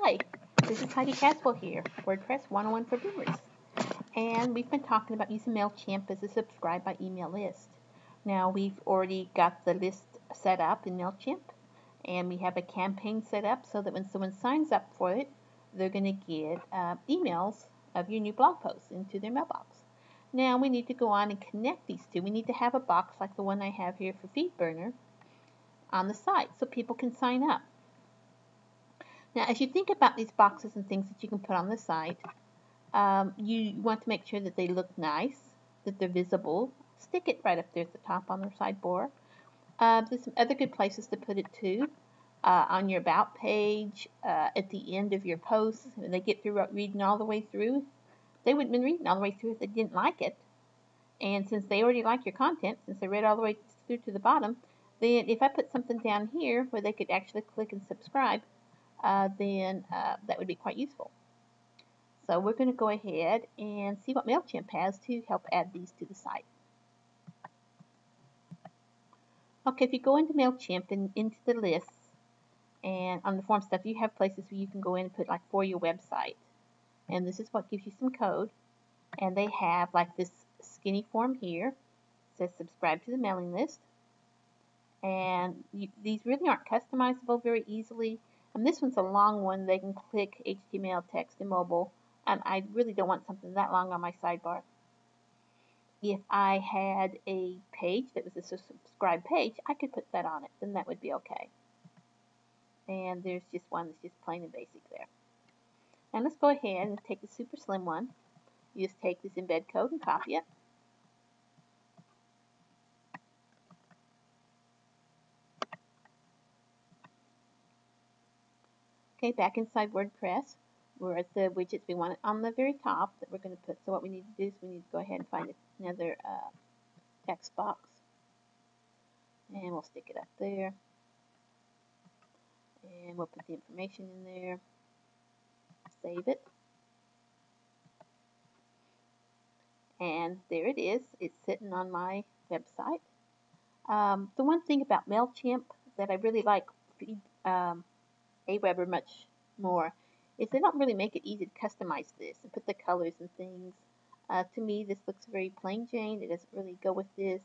Hi, this is Heidi Caswell here, WordPress 101 for Boomers. And we've been talking about using MailChimp as a subscribe by email list. Now we've already got the list set up in MailChimp, and we have a campaign set up so that when someone signs up for it, they're going to get emails of your new blog posts into their mailbox. Now we need to go on and connect these two. We need to have a box like the one I have here for FeedBurner on the site so people can sign up. Now, as you think about these boxes and things that you can put on the site, you want to make sure that they look nice, that they're visible. Stick it right up there at the top on their sidebar. There's some other good places to put it too. On your About page, at the end of your posts, when they get through reading all the way through, they wouldn't have been reading all the way through if they didn't like it. And since they already like your content, since they read all the way through to the bottom, then if I put something down here where they could actually click and subscribe, then that would be quite useful. So we're going to go ahead and see what MailChimp has to help add these to the site. Okay, if you go into MailChimp and into the lists and on the form stuff, you have places where you can go in and put like for your website. And this is what gives you some code. And they have like this skinny form here. It says subscribe to the mailing list. And these really aren't customizable very easily. And this one's a long one. They can click HTML, text, and mobile. And I really don't want something that long on my sidebar. If I had a page that was a subscribe page, I could put that on it. Then that would be okay. And there's just one that's just plain and basic there. And let's go ahead and take the super slim one. You just take this embed code and copy it. Okay, back inside WordPress, we're at the widgets. We want it on the very top that we're going to put. So what we need to do is we need to go ahead and find another text box. And we'll stick it up there. And we'll put the information in there. Save it. And there it is. It's sitting on my website. The one thing about MailChimp that I really like Aweber much more is they don't really make it easy to customize this and put the colors and things. To me, this looks very plain Jane. It doesn't really go with this.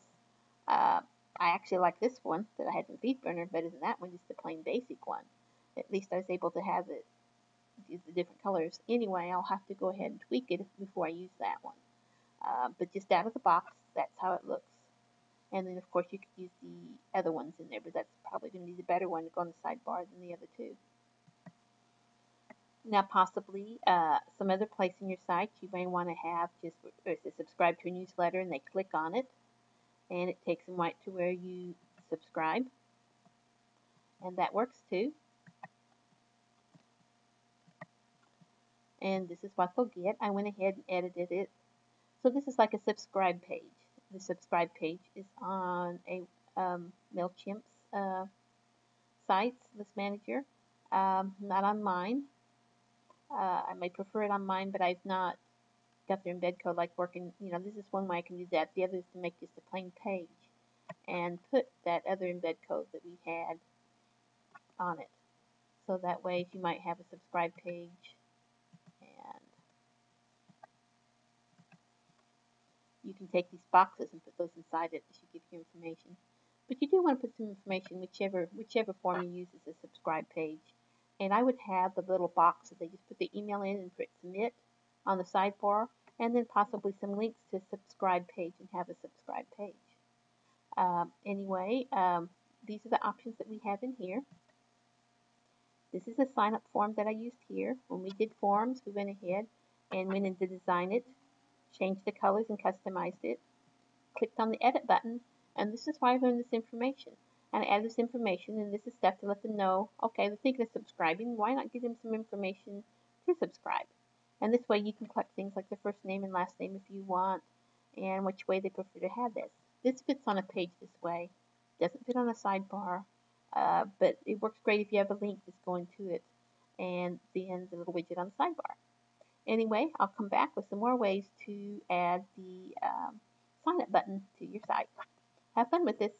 I actually like this one that I had in FeedBurner better than that one, just the plain basic one. At least I was able to have it use the different colors. Anyway, I'll have to go ahead and tweak it before I use that one. But just out of the box, that's how it looks. And then, of course, you could use the other ones in there, but that's probably going to be the better one to go on the sidebar than the other two. Now, possibly some other place in your site you may want to have just subscribe to a newsletter, and they click on it, and it takes them right to where you subscribe. And that works too. And this is what they'll get. I went ahead and edited it. So this is like a subscribe page. The subscribe page is on a MailChimp's sites list manager, not on mine. I may prefer it on mine, but I've not got their embed code like working. This is one way I can do that. The other is to make just a plain page and put that other embed code that we had on it. So that way, if you might have a subscribe page, and you can take these boxes and put those inside it. It should give you information. But you do want to put some information, whichever form you use as a subscribe page. And I would have the little box that they just put the email in and put submit on the sidebar, and then possibly some links to subscribe page and have a subscribe page. Anyway, these are the options that we have in here. This is a sign up form that I used here. When we did forms, we went ahead and went into design it, changed the colors and customized it, clicked on the edit button, and this is why I learned this information. And I add this information, and this is stuff to let them know, okay, they're thinking of subscribing, why not give them some information to subscribe? And this way you can collect things like their first name and last name if you want, and which way they prefer to have this. This fits on a page this way, doesn't fit on a sidebar, but it works great if you have a link that's going to it, and then the little widget on the sidebar. Anyway, I'll come back with some more ways to add the sign up button to your site. Have fun with this.